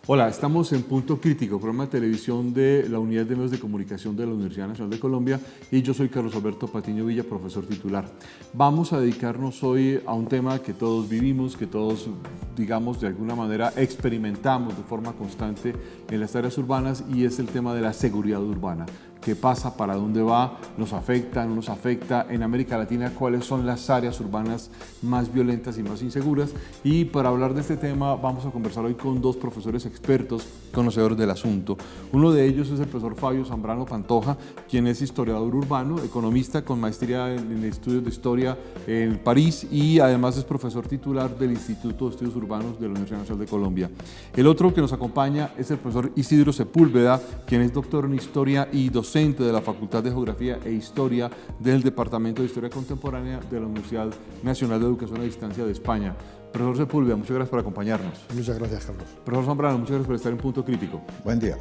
Hola, estamos en Punto Crítico, programa de televisión de la Unidad de Medios de Comunicación de la Universidad Nacional de Colombia, y yo soy Carlos Alberto Patiño Villa, profesor titular. Vamos a dedicarnos hoy a un tema que todos vivimos, que todos, digamos, de alguna manera experimentamos de forma constante en las áreas urbanas, y es el tema de la seguridad urbana. ¿Qué pasa? ¿Para dónde va? ¿Nos afecta? ¿No nos afecta? En América Latina, ¿cuáles son las áreas urbanas más violentas y más inseguras? Y para hablar de este tema vamos a conversar hoy con dos profesores expertos, conocedores del asunto. Uno de ellos es el profesor Fabio Zambrano Pantoja, quien es historiador urbano, economista con maestría en estudios de historia en París, y además es profesor titular del Instituto de Estudios Urbanos de la Universidad Nacional de Colombia. El otro que nos acompaña es el profesor Isidro Sepúlveda, quien es doctor en historia y docente de la Facultad de Geografía e Historia del Departamento de Historia Contemporánea de la Universidad Nacional de Educación a Distancia de España. Profesor Sepúlveda, muchas gracias por acompañarnos. Muchas gracias, Carlos. Profesor Zambrano, muchas gracias por estar en Punto Crítico. Buen día.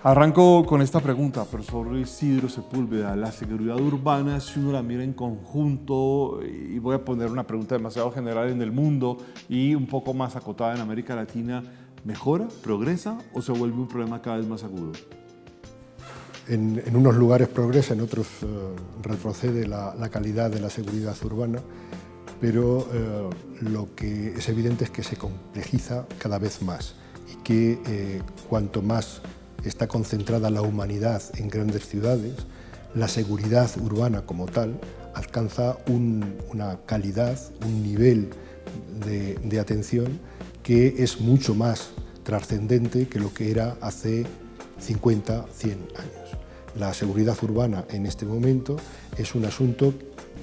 Arranco con esta pregunta, profesor Isidro Sepúlveda. La seguridad urbana, si uno la mira en conjunto, y voy a poner una pregunta demasiado general, en el mundo y un poco más acotada en América Latina, ¿mejora, progresa o se vuelve un problema cada vez más agudo? En unos lugares progresa, en otros retrocede la calidad de la seguridad urbana, pero lo que es evidente es que se complejiza cada vez más y que cuanto más está concentrada la humanidad en grandes ciudades, la seguridad urbana como tal alcanza una calidad, un nivel de atención que es mucho más trascendente que lo que era hace 50, 100 años. La seguridad urbana en este momento es un asunto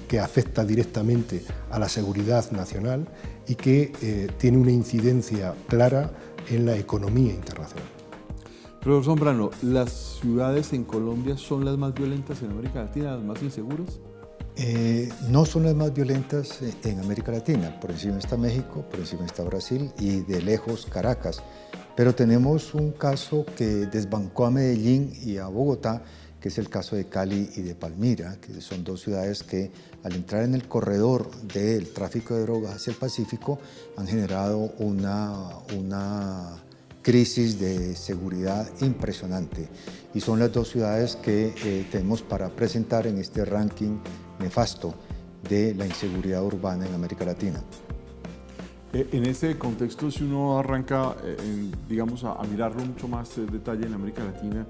que afecta directamente a la seguridad nacional y que tiene una incidencia clara en la economía internacional. Profesor Zambrano, ¿las ciudades en Colombia son las más violentas en América Latina, las más inseguras? No son las más violentas en América Latina. Por encima está México, por encima está Brasil y de lejos Caracas. Pero tenemos un caso que desbancó a Medellín y a Bogotá, que es el caso de Cali y de Palmira, que son dos ciudades que al entrar en el corredor del tráfico de drogas hacia el Pacífico han generado una crisis de seguridad impresionante. Y son las dos ciudades que tenemos para presentar en este ranking nefasto de la inseguridad urbana en América Latina. En ese contexto, si uno arranca, digamos, a mirarlo mucho más en detalle en América Latina,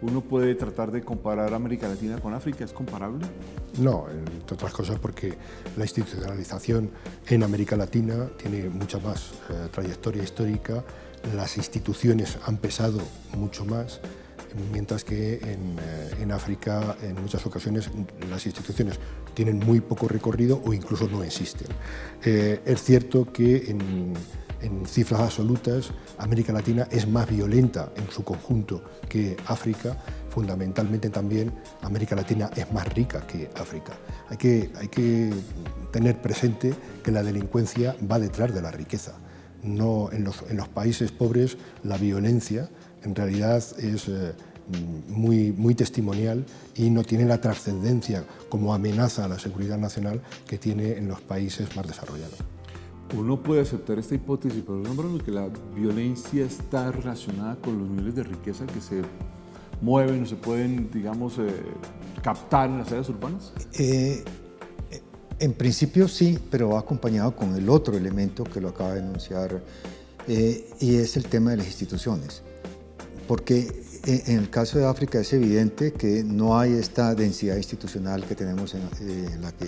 ¿uno puede tratar de comparar América Latina con África? ¿Es comparable? No, entre otras cosas porque la institucionalización en América Latina tiene mucha más trayectoria histórica, las instituciones han pesado mucho más, mientras que en África en muchas ocasiones las instituciones tienen muy poco recorrido o incluso no existen. Es cierto que en cifras absolutas América Latina es más violenta en su conjunto que África. Fundamentalmente también América Latina es más rica que África. Hay que tener presente que la delincuencia va detrás de la riqueza. No, en los países pobres la violencia en realidad es muy testimonial y no tiene la trascendencia como amenaza a la seguridad nacional que tiene en los países más desarrollados. ¿Uno puede aceptar esta hipótesis, profesor Zambrano, que la violencia está relacionada con los niveles de riqueza que se mueven o se pueden, digamos, captar en las áreas urbanas? En principio sí, pero va acompañado con el otro elemento que lo acaba de enunciar, y es el tema de las instituciones. Porque en el caso de África es evidente que no hay esta densidad institucional que tenemos la que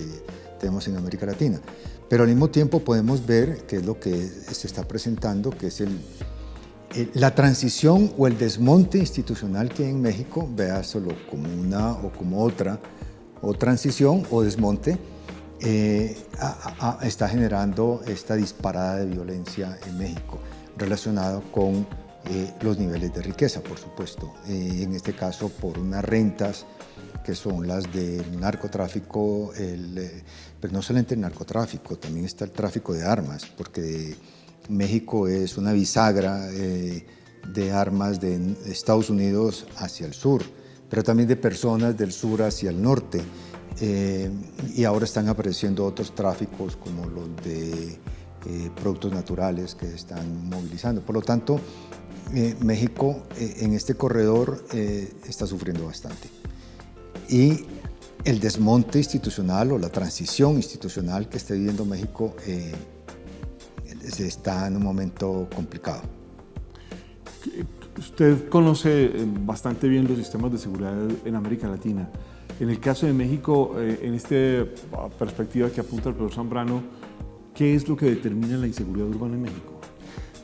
tenemos en América Latina. Pero al mismo tiempo podemos ver, que es lo que se está presentando, que es la transición o el desmonte institucional que hay en México, véaselo como una o como otra, o transición o desmonte, está generando esta disparada de violencia en México, relacionado con los niveles de riqueza, por supuesto. En este caso, por unas rentas que son las del narcotráfico, pero no solamente el narcotráfico, también está el tráfico de armas, porque México es una bisagra de armas de Estados Unidos hacia el sur, pero también de personas del sur hacia el norte. Y ahora están apareciendo otros tráficos como los de productos naturales que están movilizando. Por lo tanto, México en este corredor está sufriendo bastante. Y el desmonte institucional o la transición institucional que está viviendo México está en un momento complicado. Usted conoce bastante bien los sistemas de seguridad en América Latina. En el caso de México, en esta perspectiva que apunta el profesor Zambrano, ¿qué es lo que determina la inseguridad urbana en México?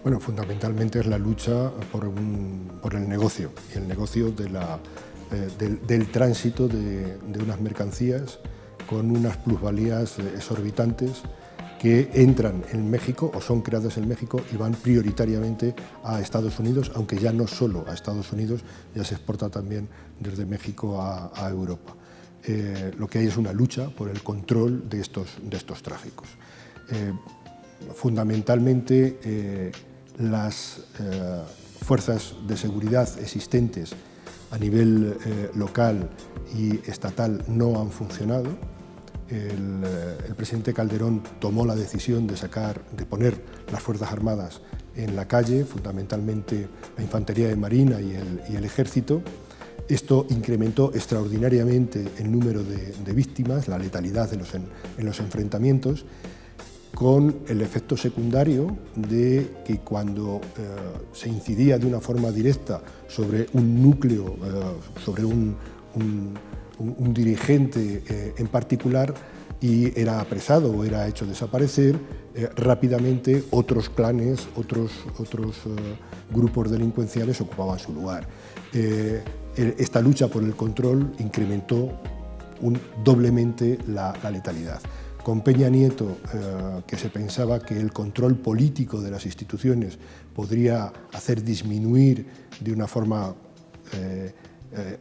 Bueno, fundamentalmente es la lucha por el negocio, y el negocio del tránsito de unas mercancías con unas plusvalías exorbitantes que entran en México o son creadas en México y van prioritariamente a Estados Unidos, aunque ya no solo a Estados Unidos, ya se exporta también desde México a Europa. Lo que hay es una lucha por el control de estos tráficos. Fundamentalmente, las fuerzas de seguridad existentes a nivel local y estatal no han funcionado. El presidente Calderón tomó la decisión de poner las Fuerzas Armadas en la calle, fundamentalmente la Infantería de Marina y el Ejército. Esto incrementó extraordinariamente el número de víctimas, la letalidad en los enfrentamientos, con el efecto secundario de que cuando se incidía de una forma directa sobre un núcleo, sobre un dirigente en particular, y era apresado o era hecho desaparecer, rápidamente otros clanes, otros grupos delincuenciales ocupaban su lugar. Esta lucha por el control incrementó doblemente la letalidad. Con Peña Nieto, que se pensaba que el control político de las instituciones podría hacer disminuir de una forma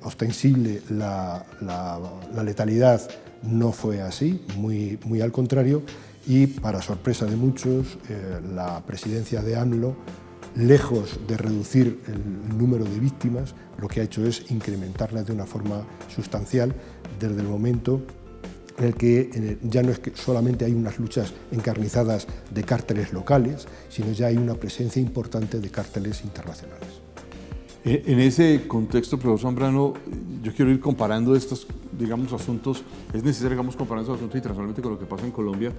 ostensible la letalidad, no fue así, muy al contrario, y para sorpresa de muchos, la presidencia de AMLO, lejos de reducir el número de víctimas, lo que ha hecho es incrementarlas de una forma sustancial desde el momento en el que ya no es que solamente hay unas luchas encarnizadas de cárteles locales, sino ya hay una presencia importante de cárteles internacionales. En ese contexto, profesor Zambrano, yo quiero ir comparando estos, digamos, asuntos. Es necesario, digamos, comparar estos asuntos internacionalmente con lo que pasa en Colombia.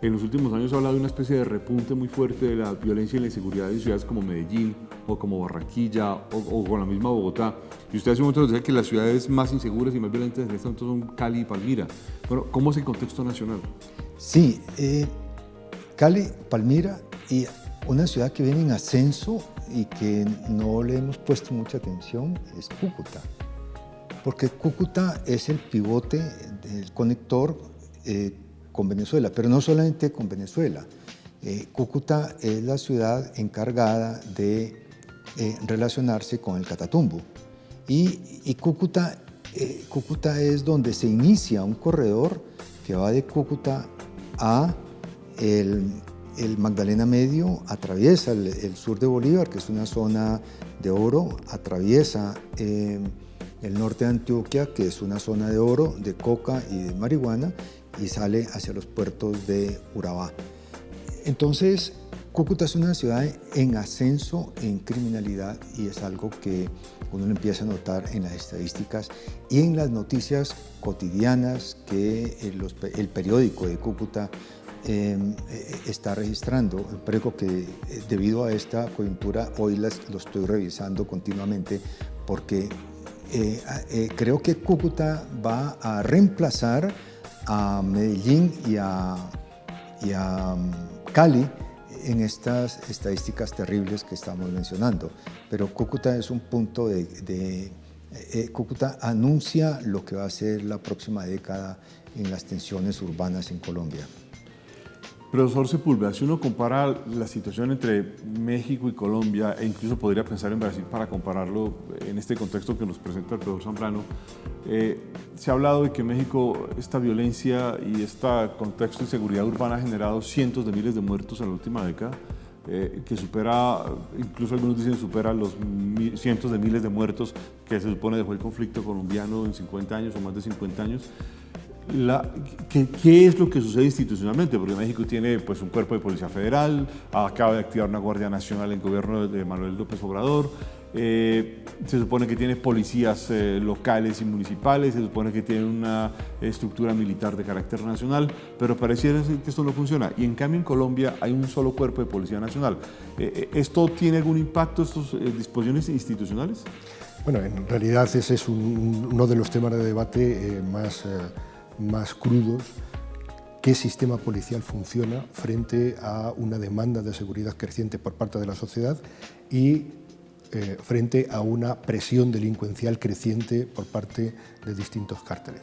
En los últimos años se ha hablado de una especie de repunte muy fuerte de la violencia y la inseguridad en ciudades como Medellín o como Barranquilla o con la misma Bogotá. Y usted hace un momento nos decía que las ciudades más inseguras y más violentas en este momento son Cali y Palmira. Bueno, ¿cómo es el contexto nacional? Sí, Cali, Palmira y una ciudad que viene en ascenso y que no le hemos puesto mucha atención es Cúcuta, porque Cúcuta es el pivote del conector con Venezuela, pero no solamente con Venezuela. Cúcuta es la ciudad encargada de relacionarse con el Catatumbo y Cúcuta es donde se inicia un corredor que va de Cúcuta a el Magdalena Medio, atraviesa el sur de Bolívar, que es una zona de oro, atraviesa el norte de Antioquia, que es una zona de oro, de coca y de marihuana, y sale hacia los puertos de Urabá. Entonces, Cúcuta es una ciudad en ascenso en criminalidad y es algo que uno lo empieza a notar en las estadísticas y en las noticias cotidianas que el periódico de Cúcuta está registrando. Un periódico que debido a esta coyuntura hoy lo estoy revisando continuamente porque creo que Cúcuta va a reemplazar a Medellín y a Cali en estas estadísticas terribles que estamos mencionando. Pero Cúcuta es un punto Cúcuta anuncia lo que va a ser la próxima década en las tensiones urbanas en Colombia. Profesor Sepúlveda, si uno compara la situación entre México y Colombia, e incluso podría pensar en Brasil para compararlo en este contexto que nos presenta el profesor Zambrano, se ha hablado de que en México esta violencia y este contexto de inseguridad urbana ha generado cientos de miles de muertos en la última década, que supera, incluso algunos dicen supera los cientos de miles de muertos que se supone dejó el conflicto colombiano en 50 años o más de 50 años. ¿Qué es lo que sucede institucionalmente? Porque México tiene pues, un cuerpo de policía federal, acaba de activar una Guardia Nacional en el gobierno de Manuel López Obrador, se supone que tiene policías locales y municipales, se supone que tiene una estructura militar de carácter nacional, pero pareciera que esto no funciona. Y en cambio en Colombia hay un solo cuerpo de policía nacional. ¿Esto tiene algún impacto, estas disposiciones institucionales? Bueno, en realidad ese es uno de los temas de debate más crudos. ¿Qué sistema policial funciona frente a una demanda de seguridad creciente por parte de la sociedad y frente a una presión delincuencial creciente por parte de distintos cárteles?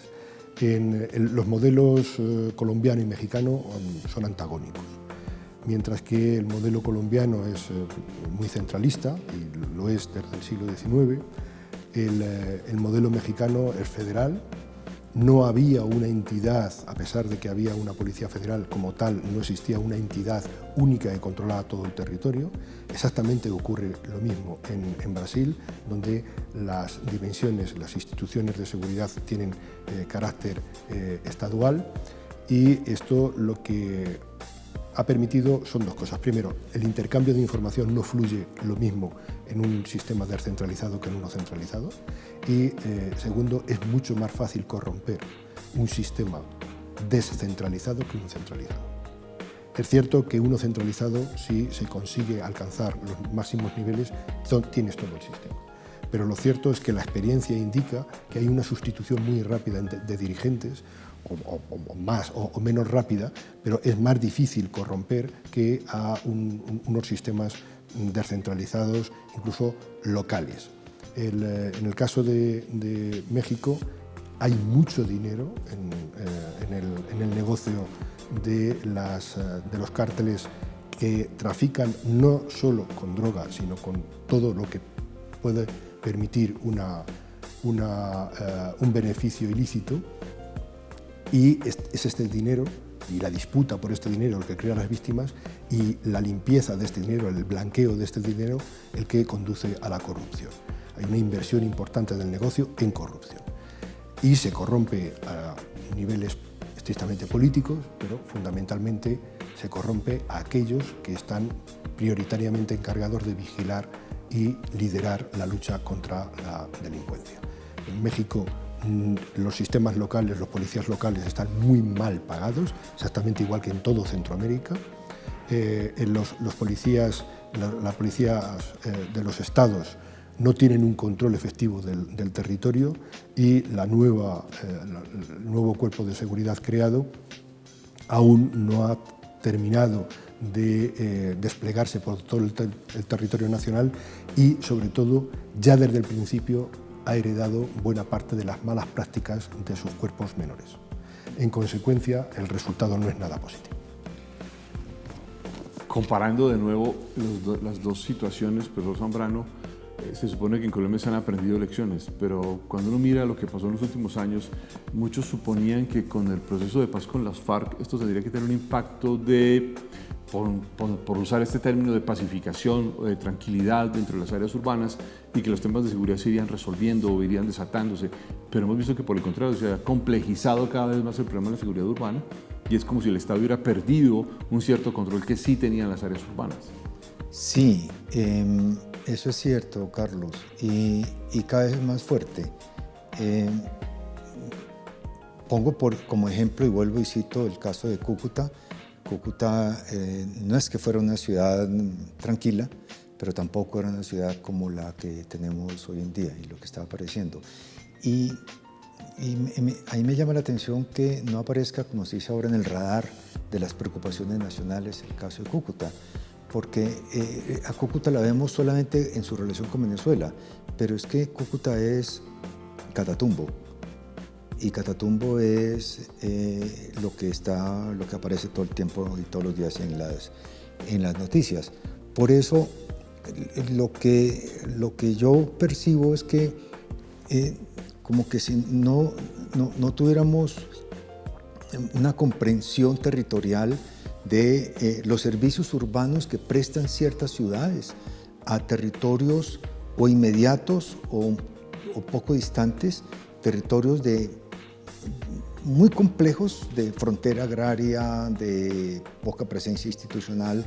Los modelos colombiano y mexicano son antagónicos. Mientras que el modelo colombiano es muy centralista, y lo es desde el siglo XIX, el modelo mexicano es federal. No había una entidad, a pesar de que había una policía federal como tal, no existía una entidad única que controlaba todo el territorio. Exactamente ocurre lo mismo en Brasil, donde las dimensiones, las instituciones de seguridad tienen carácter estadual, y esto lo que ha permitido son dos cosas. Primero, el intercambio de información no fluye lo mismo en un sistema descentralizado que en uno centralizado. Y segundo, es mucho más fácil corromper un sistema descentralizado que uno centralizado. Es cierto que uno centralizado, si se consigue alcanzar los máximos niveles, tienes todo el sistema. Pero lo cierto es que la experiencia indica que hay una sustitución muy rápida de dirigentes, o más o menos rápida, pero es más difícil corromper que a unos sistemas descentralizados, incluso locales. En el caso de México hay mucho dinero en el negocio de los cárteles que trafican no solo con droga, sino con todo lo que puede permitir un beneficio ilícito. Y es este dinero y la disputa por este dinero el que crea las víctimas, y la limpieza de este dinero, el blanqueo de este dinero, el que conduce a la corrupción. Hay una inversión importante del negocio en corrupción. Y se corrompe a niveles estrictamente políticos, pero fundamentalmente se corrompe a aquellos que están prioritariamente encargados de vigilar y liderar la lucha contra la delincuencia. En México, los sistemas locales, los policías locales están muy mal pagados, exactamente igual que en todo Centroamérica. La policía de los estados no tienen un control efectivo del territorio, y el nuevo cuerpo de seguridad creado aún no ha terminado de desplegarse por todo el territorio nacional, y sobre todo ya desde el principio ha heredado buena parte de las malas prácticas de sus cuerpos menores. En consecuencia, el resultado no es nada positivo. Comparando de nuevo las dos situaciones, profesor Zambrano, se supone que en Colombia se han aprendido lecciones, pero cuando uno mira lo que pasó en los últimos años, muchos suponían que con el proceso de paz con las FARC esto tendría que tener un impacto de, por usar este término, de pacificación o de tranquilidad dentro de las áreas urbanas, y que los temas de seguridad se irían resolviendo o irían desatándose. Pero hemos visto que por el contrario se ha complejizado cada vez más el problema de la seguridad urbana, y es como si el Estado hubiera perdido un cierto control que sí tenían las áreas urbanas. Sí, eso es cierto, Carlos, y cada vez es más fuerte. Pongo como ejemplo, y vuelvo y cito el caso de Cúcuta. Cúcuta no es que fuera una ciudad tranquila, pero tampoco era una ciudad como la que tenemos hoy en día y lo que está apareciendo. Y ahí me llama la atención que no aparezca, como se dice ahora, en el radar de las preocupaciones nacionales el caso de Cúcuta, porque a Cúcuta la vemos solamente en su relación con Venezuela, pero es que Cúcuta es Catatumbo, y Catatumbo es lo que aparece todo el tiempo y todos los días en las noticias. Por eso lo que yo percibo es que como que si no tuviéramos una comprensión territorial de los servicios urbanos que prestan ciertas ciudades a territorios o inmediatos o poco distantes, territorios de muy complejos de frontera agraria, de poca presencia institucional,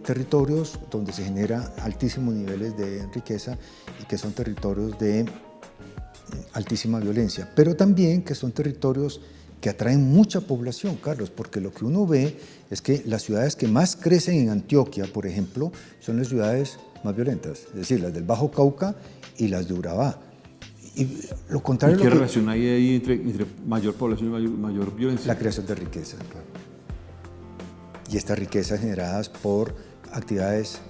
territorios donde se genera altísimos niveles de riqueza y que son territorios de altísima violencia, pero también que son territorios que atraen mucha población, Carlos, porque lo que uno ve es que las ciudades que más crecen en Antioquia, por ejemplo, son las ciudades más violentas, es decir, las del Bajo Cauca y las de Urabá. Y lo contrario, ¿Y qué relación hay ahí entre mayor población y mayor violencia? la creación de riqueza. Y estas riquezas generadas por actividades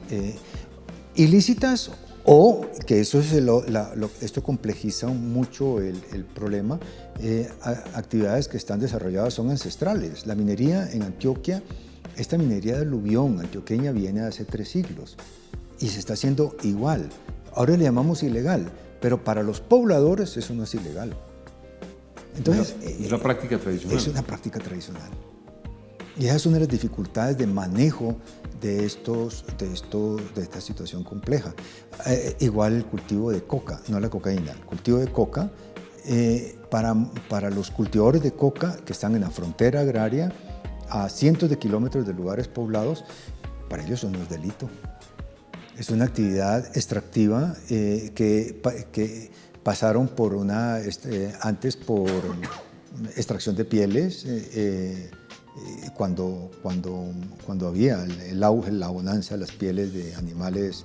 ilícitas o, que eso es esto complejiza mucho el problema, actividades que están desarrolladas son ancestrales. La minería en Antioquia, esta minería de aluvión antioqueña viene de hace 3 siglos y se está haciendo igual. Ahora le llamamos ilegal, pero para los pobladores eso no es ilegal. Entonces, es una práctica tradicional. Es una práctica tradicional. Y esa es una de las dificultades de manejo de esta situación compleja. Igual el cultivo de coca, no la cocaína, el cultivo de coca, para los cultivadores de coca que están en la frontera agraria, a cientos de kilómetros de lugares poblados, para ellos eso no es delito. Es una actividad extractiva que pasaron por antes por extracción de pieles, cuando había el auge, la bonanza de las pieles de animales,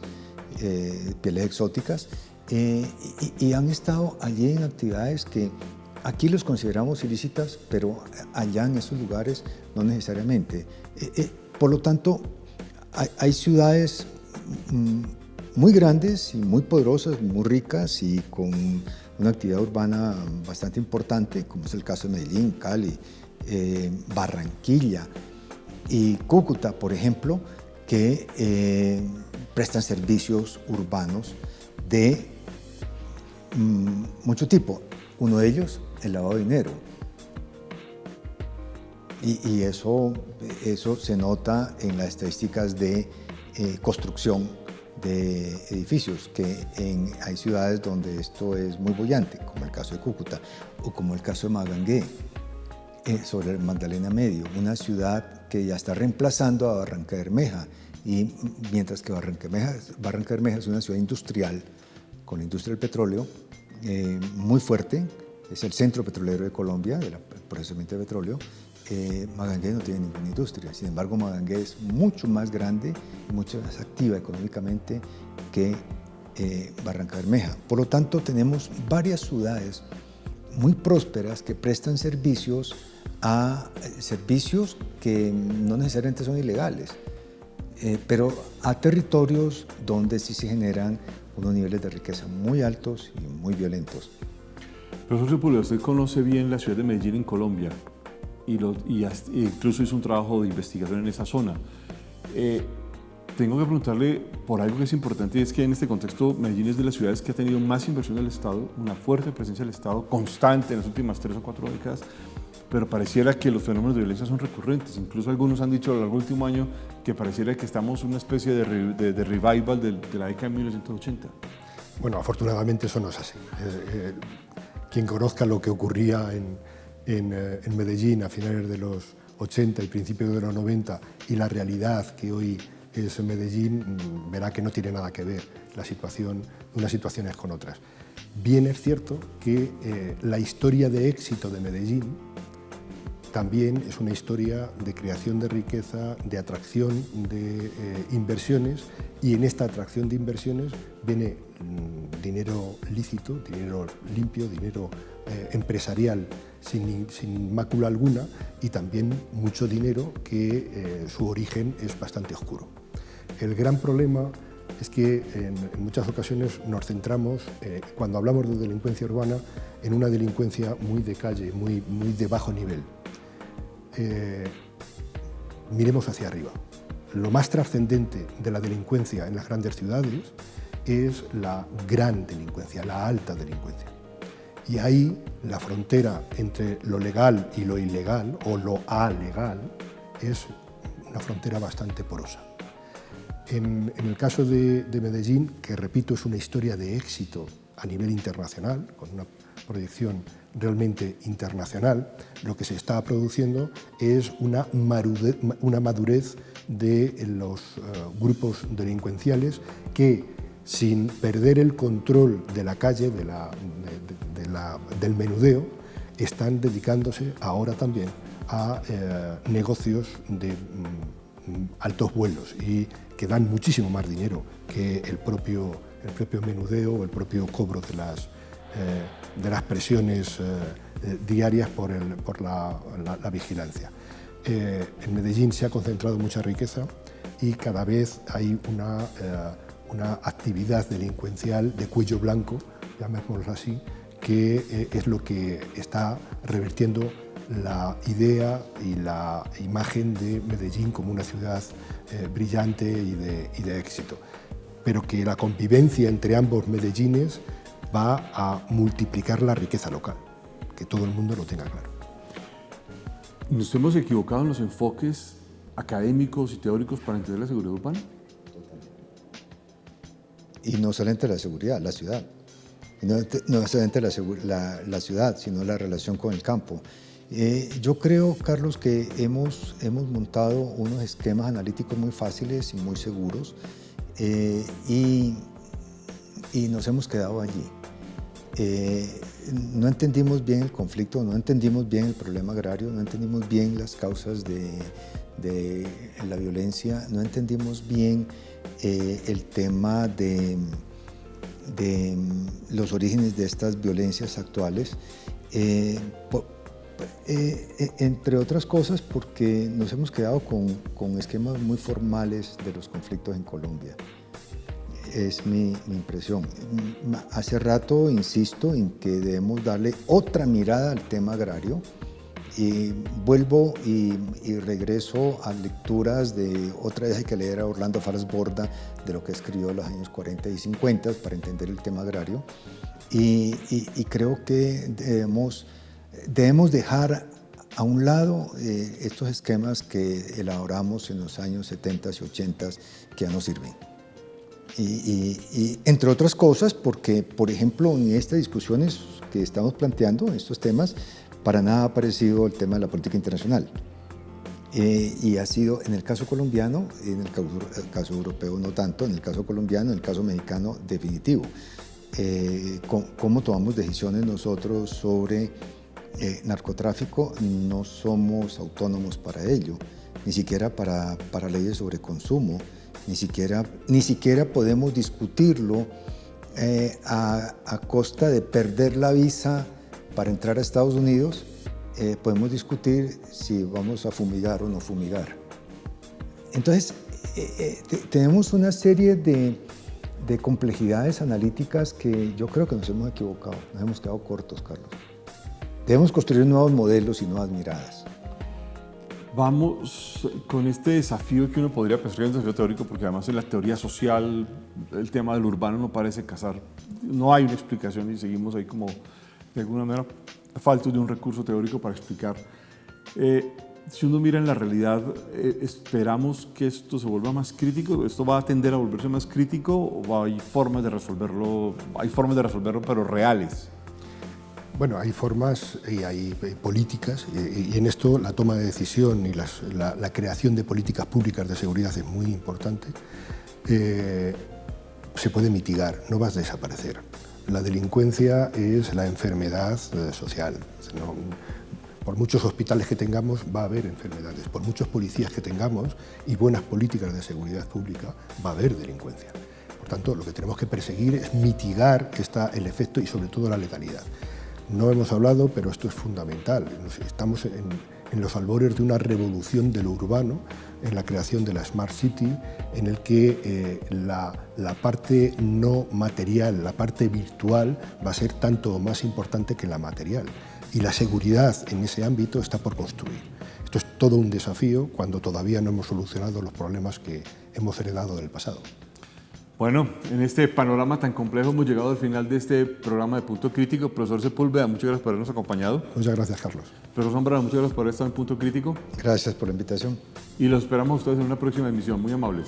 pieles exóticas, y han estado allí en actividades que aquí los consideramos ilícitas, pero allá en esos lugares no necesariamente. Por lo tanto, hay ciudades muy grandes y muy poderosas, muy ricas y con una actividad urbana bastante importante, como es el caso de Medellín, Cali, Barranquilla y Cúcuta, por ejemplo, que prestan servicios urbanos de mucho tipo. Uno de ellos, el lavado de dinero. Y eso se nota en las estadísticas de construcción de edificios, que hay ciudades donde esto es muy boyante, como el caso de Cúcuta o como el caso de Magangué, sobre el Magdalena Medio, una ciudad que ya está reemplazando a Barranca Bermeja, y mientras que Barranca Bermeja es una ciudad industrial, con la industria del petróleo muy fuerte, es el centro petrolero de Colombia, del procesamiento de petróleo. Magangué no tiene ninguna industria, sin embargo Magangué es mucho más grande y mucho más activa económicamente que Barranca Bermeja. Por lo tanto, tenemos varias ciudades muy prósperas que prestan servicios que no necesariamente son ilegales, pero a territorios donde sí se generan unos niveles de riqueza muy altos y muy violentos. Profesor Sepúlveda, usted conoce bien la ciudad de Medellín en Colombia y incluso hizo un trabajo de investigación en esa zona. Tengo que preguntarle por algo que es importante, y es que en este contexto Medellín es de las ciudades que ha tenido más inversión del Estado, una fuerte presencia del Estado constante en las últimas 3 o 4 décadas, pero pareciera que los fenómenos de violencia son recurrentes. Incluso algunos han dicho a lo largo del último año que pareciera que estamos en una especie de revival de la década de 1980. Bueno, afortunadamente eso no es así. Quien conozca lo que ocurría en Medellín a finales de los 80 y principios de los 90 y la realidad que hoy es Medellín, verá que no tiene nada que ver unas situaciones con otras. Bien es cierto que la historia de éxito de Medellín también es una historia de creación de riqueza, de atracción de inversiones, y en esta atracción de inversiones viene dinero lícito, dinero limpio, dinero empresarial sin mácula alguna, y también mucho dinero que su origen es bastante oscuro. El gran problema es que en muchas ocasiones nos centramos, cuando hablamos de delincuencia urbana, en una delincuencia muy de calle, muy de bajo nivel. Miremos hacia arriba. Lo más trascendente de la delincuencia en las grandes ciudades es la gran delincuencia, la alta delincuencia. Y ahí la frontera entre lo legal y lo ilegal, o lo alegal, es una frontera bastante porosa. En el caso de Medellín, que repito es una historia de éxito a nivel internacional, con una proyección realmente internacional. Lo que se está produciendo es una madurez de los grupos delincuenciales que, sin perder el control de la calle, del menudeo, están dedicándose ahora también a negocios de altos vuelos y que dan muchísimo más dinero que el propio menudeo o el propio cobro de las presiones diarias por la vigilancia. En Medellín se ha concentrado mucha riqueza y cada vez hay una actividad delincuencial de cuello blanco, llamémoslo así, que es lo que está revertiendo la idea y la imagen de Medellín como una ciudad brillante y de éxito, pero que la convivencia entre ambos Medellines va a multiplicar la riqueza local, que todo el mundo lo tenga claro. ¿Nos hemos equivocado en los enfoques académicos y teóricos para entender la seguridad urbana? Y no solamente la seguridad, la ciudad. Y no solamente la ciudad, sino la relación con el campo. Yo creo, Carlos, que hemos montado unos esquemas analíticos muy fáciles y muy seguros y nos hemos quedado allí. No entendimos bien el conflicto, no entendimos bien el problema agrario, no entendimos bien las causas de la violencia, no entendimos bien el tema de los orígenes de estas violencias actuales, entre otras cosas porque nos hemos quedado con esquemas muy formales de los conflictos en Colombia. Es mi impresión. Hace rato insisto en que debemos darle otra mirada al tema agrario. Y vuelvo y regreso a lecturas de, otra vez hay que leer a Orlando Fares Borda, de lo que escribió en los años 40 y 50 para entender el tema agrario. Y creo que debemos dejar a un lado estos esquemas que elaboramos en los años 70 y 80 que ya no sirven. Y entre otras cosas, porque, por ejemplo, en estas discusiones que estamos planteando, en estos temas, para nada ha aparecido el tema de la política internacional. Y ha sido, en el caso colombiano, en el caso europeo no tanto, en el caso colombiano, en el caso mexicano, definitivo. Cómo tomamos decisiones nosotros sobre narcotráfico, no somos autónomos para ello, ni siquiera para leyes sobre consumo, ni siquiera podemos discutirlo a costa de perder la visa para entrar a Estados Unidos. Podemos discutir si vamos a fumigar o no fumigar. Entonces, tenemos una serie de complejidades analíticas que yo creo que nos hemos equivocado, nos hemos quedado cortos, Carlos. Debemos construir nuevos modelos y nuevas miradas. Vamos con este desafío que uno podría pensar en un desafío teórico, porque además en la teoría social el tema del urbano no parece casar, no hay una explicación y seguimos ahí como de alguna manera faltos de un recurso teórico para explicar. Si uno mira en la realidad, ¿esperamos que esto se vuelva más crítico? ¿Esto va a tender a volverse más crítico o hay formas de resolverlo? Hay formas de resolverlo, pero reales. Bueno, hay formas y hay políticas y en esto la toma de decisión y la creación de políticas públicas de seguridad es muy importante. Se puede mitigar, no va a desaparecer. La delincuencia es la enfermedad social. Por muchos hospitales que tengamos va a haber enfermedades, por muchos policías que tengamos y buenas políticas de seguridad pública va a haber delincuencia. Por tanto, lo que tenemos que perseguir es mitigar el efecto y sobre todo la letalidad. No hemos hablado, pero esto es fundamental. Estamos en los albores de una revolución de lo urbano, en la creación de la Smart City, en el que la parte no material, la parte virtual, va a ser tanto más importante que la material. Y la seguridad en ese ámbito está por construir. Esto es todo un desafío cuando todavía no hemos solucionado los problemas que hemos heredado del pasado. Bueno, en este panorama tan complejo hemos llegado al final de este programa de Punto Crítico. Profesor Sepúlveda, muchas gracias por habernos acompañado. Muchas gracias, Carlos. Profesor Zambrano, muchas gracias por haber estado en Punto Crítico. Gracias por la invitación. Y los esperamos a ustedes en una próxima emisión. Muy amables.